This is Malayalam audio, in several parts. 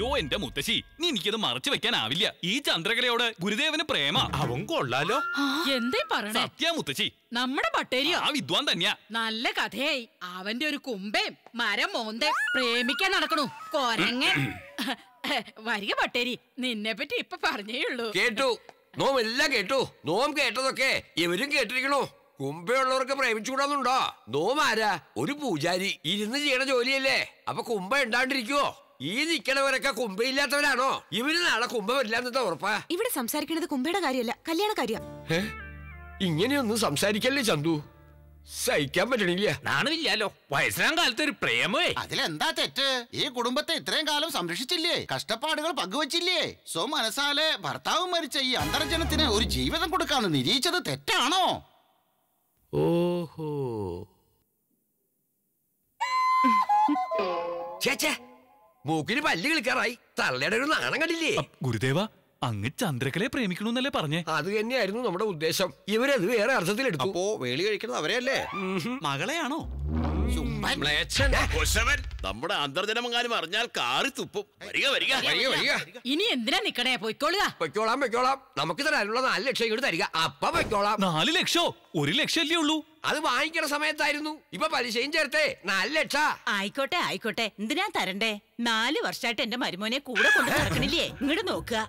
അയ്യോ എന്റെ മുത്തശ്ശി, നീ എനിക്കത് മറച്ചു വെക്കാനാവില്ല. ഈ ചന്ദ്രകലയോട് ഗുരുദേവന് പ്രേമ. അവൻ കൊള്ളാലോ. എന്തേ പറഞ്ഞേ? സത്യ മുത്തശ്ശി, നമ്മുടെ പട്ടേരിയോ? ആ വിദ്വാൻ തന്നെയാ. നല്ല കഥയായി. അവന്റെ ഒരു കുമ്പേം മരം മോന്തേ പ്രേമിക്കാൻ നടക്കണു കൊരങ്ങൻ. വരിക പട്ടേരി, നിന്നെ പറ്റി ഇപ്പൊ പറഞ്ഞേയുള്ളൂ. കേട്ടു, നോം എല്ലാം കേട്ടു. നോം കേട്ടതൊക്കെ ഇവരും കേട്ടിരിക്കണു. കുംഭയുള്ളവർക്ക് പ്രേമിച്ചുകൂടാന്നുണ്ടോ? നോം ആരാ? ഒരു പൂജാരി. ഇരുന്ന് ചെയ്യണ ജോലിയല്ലേ. അപ്പൊ കുംഭ ഉണ്ടാണ്ടിരിക്കുവോ? ഈ നിക്കണവരൊക്കെ കുംഭയില്ലാത്തവരാണോ? ഇവര് നാളെ കുംഭ വരില്ലാന്നത്തെ ഉറപ്പാ. ഇവിടെ സംസാരിക്കണത് കുംഭയുടെ കാര്യമല്ല, കല്യാണ കാര്യം. ഇങ്ങനെയൊന്നും സംസാരിക്കല്ലേ ചന്തു, സഹിക്കാൻ പറ്റണില്ല. നാണമില്ലല്ലോ, വയസ്സാം കാലത്ത് ഒരു പ്രേമേ. അതിലെന്താ തെറ്റ്? ഈ കുടുംബത്തെ ഇത്രയും കാലം സംരക്ഷിച്ചില്ലേ, കഷ്ടപ്പാടുകൾ പങ്കുവച്ചില്ലേ? മനസാലെ ഭർത്താവ് മരിച്ച ഈ അന്തർജനത്തിന് ഒരു ജീവിതം കൊടുക്കാന്ന് നിരീക്ഷിച്ചത് തെറ്റാണോ? ഓഹോ, ചേച്ചേ മൂക്കിന് പല്ല് കളിക്കാറായി. തള്ളയുടെ ഒരു നാണം കണ്ടില്ലേ? ഗുരുദേവ, അങ്ങ് ചന്ദ്രകലയെ പ്രേമിക്കണമെന്നല്ലേ പറഞ്ഞേ? അത് തന്നെയായിരുന്നു നമ്മുടെ ഉദ്ദേശം. ഇവരത് വേറെ അർത്ഥത്തിലെടുത്തു. അപ്പോ വേളി കഴിക്കുന്നത് അവരെയല്ലേ? മകളെയാണോ? നമ്മുടെ അന്തർജനമെങ്ങാനും അറിഞ്ഞാൽ കാറി തുപ്പും. വരിക വരിക വരിക വരിക. ഇനി എന്തിനാ നിക്കണേ? പൊയ്ക്കോളുക. പൊയ്ക്കോളാം പൊയ്ക്കോളാം. നമുക്ക് തരാനുള്ള 4 ലക്ഷം ഇങ്ങോട്ട് തരിക. അപ്പ പൊയ്ക്കോളാം. 4 ലക്ഷോ? 1 ലക്ഷല്ലേ ഉള്ളൂ. അത് വാങ്ങിക്കണ സമയത്തായിരുന്നു. ഇപ്പൊ പലിശയും ചേർത്തേ 4 ലക്ഷം. ആയിക്കോട്ടെ ആയിക്കോട്ടെ, എന്തിനാ തരണ്ടേ? 4 വർഷമായിട്ട് എന്റെ മരുമോനെ കൂടെ കൊണ്ട് നടക്കണില്ലേ? ഇങ്ങോട്ട് നോക്കുക,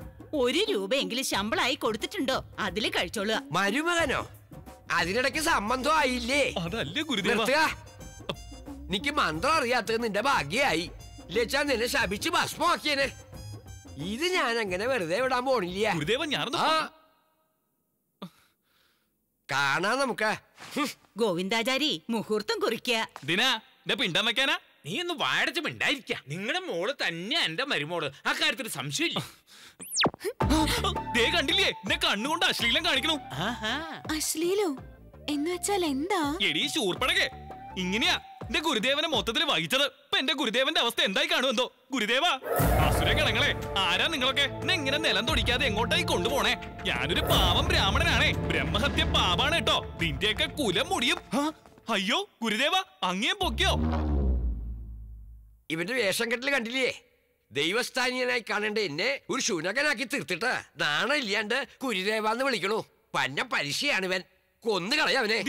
1 രൂപയെങ്കിലും ശമ്പളമായി കൊടുത്തിട്ടുണ്ടോ? അതില് കഴിച്ചോളുക. മരുമകനോ? അതിനിടയ്ക്ക് സംബന്ധം ആയില്ലേ? അതല്ലേ ഗുരുദേവ. എനിക്ക് മന്ത്രം അറിയാത്തത് നിന്റെ ഭാഗ്യായി. ലച്ചാ നിന്നെ ശപിച്ച് ഭസ്മമാക്കിയനെ. ഇത് ഞാൻ അങ്ങനെ വെറുതെ വിടാൻ പോണില്ല ഗുരുദേവ. ഞാനൊന്ന് കാണാ നമുക്ക്. ഗോവിന്ദാചാരി മുഹൂർത്തം കുറിക്കുക. ദിനാ പിണ്ടം വെക്കാനാ? നീ ഒന്ന് വാടച്ച് മിണ്ടായിരിക്ക. നിങ്ങളുടെ മോള് തന്നെ എന്റെ മരുമോള്, ആ കാര്യത്തിൽ സംശയമില്ല. ദേ കണ്ടില്ലേ, എന്നെ കണ്ണുകൊണ്ട് അശ്ലീലം കാണിക്കണു. അശ്ലീലോ എന്ന് വെച്ചാൽ എന്താ? എടീ ശൂർപ്പണകെ, ഇങ്ങനെയാ എന്റെ ഗുരുദേവനെ മൊത്തത്തിൽ വഹിച്ചത്. ഇപ്പൊ എന്റെ ഗുരുദേവന്റെ അവസ്ഥ എന്തായി കാണുമെന്തോ? ഗുരുദേവ, അസുര ഗണങ്ങളെ, ആരാ നിങ്ങളൊക്കെ? എങ്ങനെ നിലം തൊടിക്കാതെ എങ്ങോട്ടായി കൊണ്ടുപോണേ? ഞാനൊരു പാവം ബ്രാഹ്മണനാണേ. ബ്രഹ്മഹത്യ പാപാണ് കേട്ടോ. നിന്റെയൊക്കെ കുലം മുടിയും. അയ്യോ ഗുരുദേവ, അങ്ങേ പൊക്കിയോ? ഇവന്റെ വേഷം കെട്ടല് കണ്ടില്ലേ? ദൈവസ്ഥാനീയനായി കാണേണ്ട എന്നെ ഒരു ശുനകനാക്കി തീർത്തിട്ട് നാണില്ലാണ്ട് ഗുരുദേവാന്ന് വിളിക്കണു. പന്ന പരിശയാണ് ഇവൻ. കൊന്നു കളയവനെ.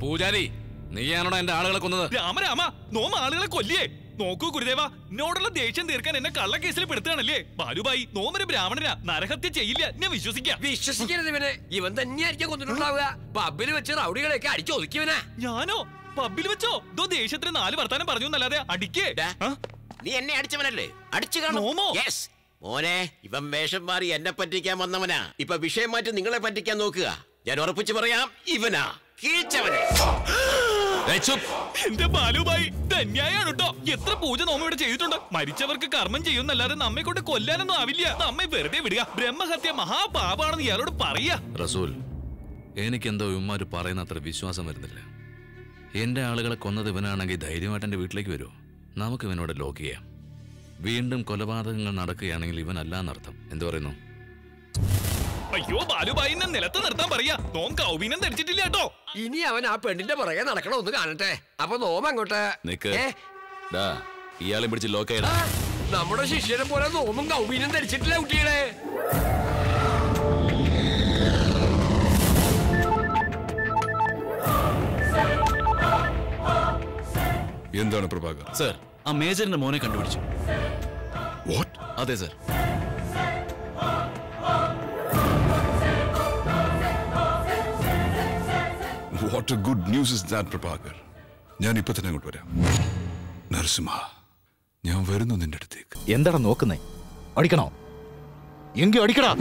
പൂജാരി, നീയാണോ എന്റെ ആളുകളെ കൊന്നത്? രാമ, നോമ ആളുകളെ കൊല്ലിയേ. നോക്കൂ ഗുരുദേവ, എന്നോടുള്ള ദേഷ്യം തീർക്കാൻ എന്നെ കള്ളക്കേസിൽ പെടുത്തുകയാണല്ലേ? ബാലുബായി, നോമൊരു ബ്രാഹ്മണനാ, നരഹത്യ ചെയ്യില്ല. ഞാൻ വിശ്വസിക്കരുത് ഇവനെ. ഇവൻ തന്നെയായിരിക്കും കൊന്നിട്ടുണ്ടാവുക. പബ്ബിൽ വെച്ച് റൗഡികളെയൊക്കെ അടിച്ചു ഒതുക്കിയവനാ. ഞാനോ? പബ്ബിൽ വെച്ചോ? ദോ ദേഷ്യത്തിന് 4 വർത്താനം പറഞ്ഞു എന്നല്ലാതെ അടിക്കേ. നീ എന്നെ അടിച്ചവനല്ലേ? അടിച്ചു കാണുമോ? മോനെ, ഇവൻ വേഷം മാറി എന്നെ പറ്റിക്കാൻ വന്നവനാ. ഇപ്പൊ വിഷയം മാറ്റി നിങ്ങളെ പറ്റിക്കാൻ നോക്കുക. ഞാൻ ഉറപ്പിച്ചു പറയാം, ഇവനാ കീഴ്ച്ചവനെ. എന്റെ ബാലുബായി, ധന്യായാണ് കേട്ടോ. എത്ര പൂജ നോമ ഇവിടെ ചെയ്തിട്ടുണ്ട്. മരിച്ചവർക്ക് കർമ്മം ചെയ്യുന്നല്ലാതെ നമ്മെ കൊണ്ട് കൊല്ലാനൊന്നും ആവില്ല. നമ്മെ വെറുതെ വിടുക. ബ്രഹ്മഹത്യ മഹാപാപാണെന്ന് ഇയാളോട് പറയാ. റസൂൽ, എനിക്കെന്തോ ഇവന്മാര് പറയുന്ന അത്ര വിശ്വാസം വരുന്നില്ല. എന്റെ ആളുകളെ കൊന്നത് ഇവനാണെങ്കിൽ ധൈര്യമായിട്ട് എന്റെ വീട്ടിലേക്ക് വരുമോ? നമുക്ക് ഇവനോട് ലോക്ക് ചെയ്യാം. വീണ്ടും കൊലപാതകങ്ങൾ നടക്കുകയാണെങ്കിൽ ഇവനല്ലാന്നർത്ഥം. എന്തു പറയുന്നു? അയ്യോ ബാലുബായി, നിലത്ത് നിർത്താൻ പറയാ. നോം കൗബീനം ധരിച്ചിട്ടില്ല കേട്ടോ. ഇനി അവൻ ആ പെണ്ണിന്റെ പുറകെ നടക്കണമെന്ന് കാണട്ടെ. അപ്പൊ നോം അങ്ങോട്ട് ഇയാളെ പിടിച്ച് ലോക്ക് ചെയ്യണം. നമ്മുടെ ശിഷ്യനെ പോലെ നോമും കൗബീനം ധരിച്ചിട്ടില്ല കുട്ടികളെ. എന്താണ് പ്രഭാകർ? സർ, ആ മേജറിന്റെ മോനെ കണ്ടുപിടിച്ചു. അതെ sir. What a good news is that, Prabhakar. ഞാൻ ഇപ്പൊ തന്നെ അങ്ങോട്ട് വരാം. നരസിംഹ, ഞാൻ വരുന്നു നിന്റെ അടുത്തേക്ക്. എന്താടാ നോക്കുന്നേ? അടിക്കണോ? എങ്കിൽ അടിക്കടാ.